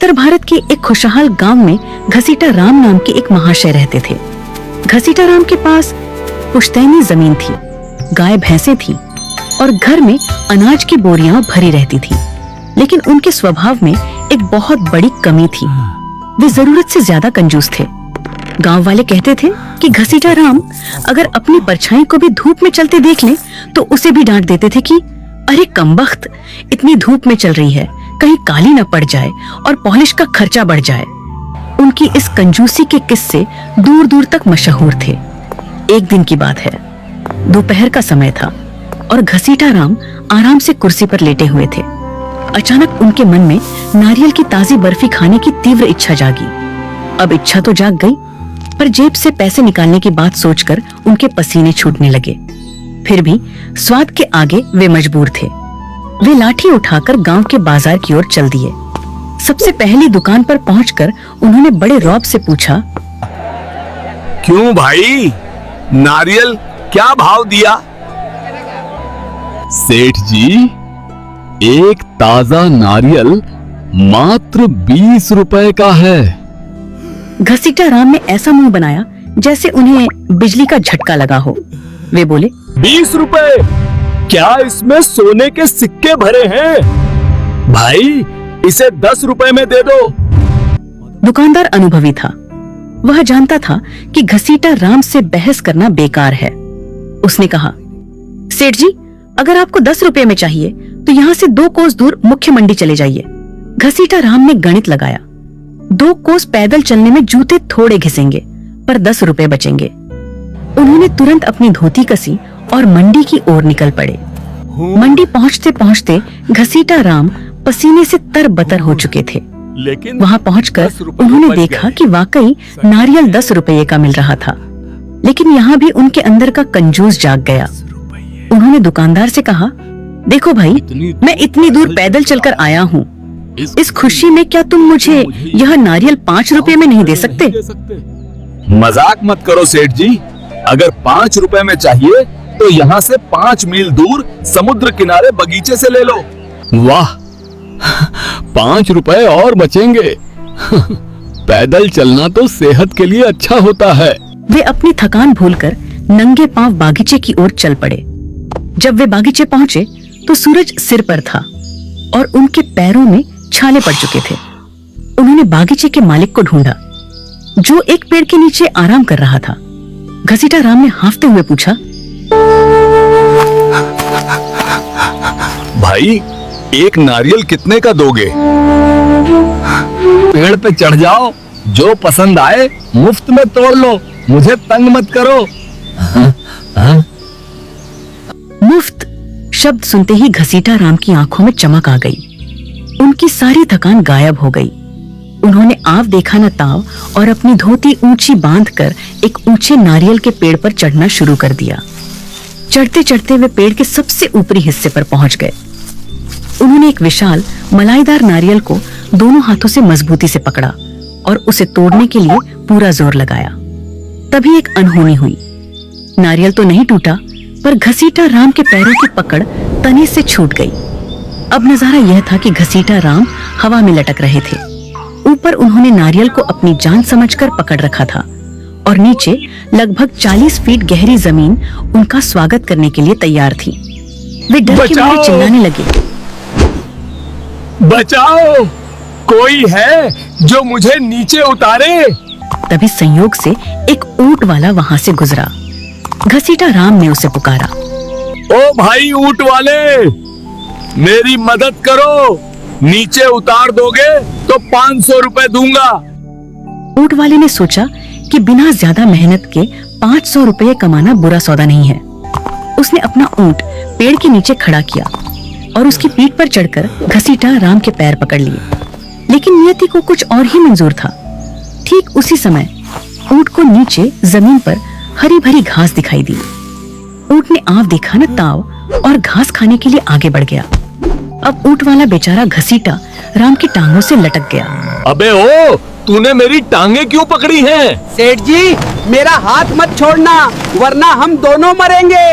उत्तर भारत के एक खुशहाल गांव में घसीटा राम नाम के एक महाशय रहते थे। घसीटा राम के पास पुश्तैनी जमीन थी, गाय भैंसे थी और घर में अनाज की बोरियां भरी रहती थी। लेकिन उनके स्वभाव में एक बहुत बड़ी कमी थी, वे जरूरत से ज्यादा कंजूस थे। गांव वाले कहते थे कि घसीटा राम अगर अपनी परछाई को भी धूप में चलते देख ले तो उसे भी डांट देते थे कि अरे कमबख्त, इतनी धूप में चल रही है, कहीं काली न पड़ जाए और पॉलिश का खर्चा बढ़ जाए। उनकी इस कंजूसी के किस्से दूर दूर तक मशहूर थे। एक दिन की बात है, दोपहर का समय था और घसीटा राम आराम से कुर्सी पर लेटे हुए थे। अचानक उनके मन में नारियल की ताजी बर्फी खाने की तीव्र इच्छा जागी। अब इच्छा तो जाग गई, पर जेब से पैसे निकालने की बात सोचकर उनके पसीने छूटने लगे। फिर भी स्वाद के आगे वे मजबूर थे। वे लाठी उठाकर गांव के बाजार की ओर चल दिए। सबसे पहली दुकान पर पहुंचकर उन्होंने बड़े रौब से पूछा, क्यों भाई, नारियल क्या भाव दिया? सेठ जी, एक ताजा नारियल मात्र 20 रुपए का है। घसीटा राम ने ऐसा मुंह बनाया जैसे उन्हें बिजली का झटका लगा हो। वे बोले, 20 रुपए? क्या इसमें सोने के सिक्के भरे हैं? भाई इसे 10 रुपए में दे दो। दुकानदार अनुभवी था, वह जानता था कि घसीटा राम से बहस करना बेकार है। उसने कहा, सेठ जी, अगर आपको 10 रुपए में चाहिए तो यहाँ से 2 कोस दूर मुख्य मंडी चले जाइए। घसीटा राम ने गणित लगाया, 2 कोस पैदल चलने में जूते थोड़े घिसेंगे पर 10 रुपए बचेंगे। उन्होंने तुरंत अपनी धोती कसी और मंडी की ओर निकल पड़े। मंडी पहुंचते पहुंचते घसीटा राम पसीने से तरबतर हो चुके थे। लेकिन वहां पहुंचकर उन्होंने देखा कि वाकई नारियल 10 रुपये का मिल रहा था। लेकिन यहाँ भी उनके अंदर का कंजूस जाग गया। उन्होंने दुकानदार से कहा, देखो भाई, मैं इतनी दूर पैदल चलकर आया हूँ, इस खुशी में क्या तुम मुझे यह नारियल 5 रुपए में नहीं दे सकते? मजाक मत करो सेठ जी, अगर 5 रुपए में चाहिए तो यहाँ से 5 मील दूर समुद्र किनारे बगीचे से ले लो। वाह, 5 रुपए और बचेंगे। पैदल चलना तो सेहत के लिए अच्छा होता है। वे अपनी थकान भूलकर नंगे पांव बागीचे की ओर चल पड़े। जब वे बागीचे पहुंचे तो सूरज सिर पर था और उनके पैरों में छाले पड़ चुके थे। उन्होंने बागीचे के मालिक को ढूंढा, जो एक पेड़ के नीचे आराम कर रहा था। घसीटा राम ने हांफते हुए पूछा, भाई, एक नारियल कितने का दोगे? पेड़ पे चढ़ जाओ, जो पसंद आए मुफ्त में तोड़ लो, मुझे तंग मत करो। मुफ्त शब्द सुनते ही घसीटा राम की आंखों में चमक आ गई। उनकी सारी थकान गायब हो गई। उन्होंने आव देखा न ताव और अपनी धोती ऊंची बांधकर एक ऊंचे नारियल के पेड़ पर चढ़ना शुरू कर दिया। चढ़ते चढ़ते वे पेड़ के सबसे ऊपरी हिस्से पर पहुंच गए। उन्होंने एक विशाल मलाईदार नारियल को दोनों हाथों से मजबूती से पकड़ा और उसे तोड़ने के लिए पूरा जोर लगाया। तभी एक अनहोनी हुई। नारियल तो नहीं टूटा, पर घसीटा राम के पैरों की पकड़ तने से छूट गई। अब नजारा यह था कि घसीटा राम हवा में लटक रहे थे। ऊपर उन्होंने नारियल को अपनी जान समझकर पकड़ रखा था और नीचे लगभग 40 फीट गहरी जमीन उनका स्वागत करने के लिए तैयार थी। वे डर के मारे चिल्लाने लगे, बचाओ, कोई है जो मुझे नीचे उतारे। तभी संयोग से एक ऊंट वाला वहां से गुजरा। घसीटा राम ने उसे पुकारा, ओ भाई ऊंट वाले, मेरी मदद करो, नीचे उतार दोगे तो 500 रुपए दूंगा। ऊंट वाले ने सोचा कि बिना ज्यादा मेहनत के 500 रुपये कमाना बुरा सौदा नहीं है। उसने अपना ऊंट पेड़ के नीचे खड़ा किया और उसकी पीठ पर चढ़कर घसीटा राम के पैर पकड़ लिए। लेकिन नियति को कुछ और ही मंजूर था। ठीक उसी समय ऊंट को नीचे जमीन पर हरी भरी घास दिखाई दी। ऊंट ने आव देखा न ताव और घास खाने के लिए आगे बढ़ गया। अब ऊंट वाला बेचारा घसीटा राम की टांगों से लटक गया। अबे ओ, तूने मेरी टांगे क्यों पकड़ी हैं? सेठ जी, मेरा हाथ मत छोड़ना, वरना हम दोनों मरेंगे।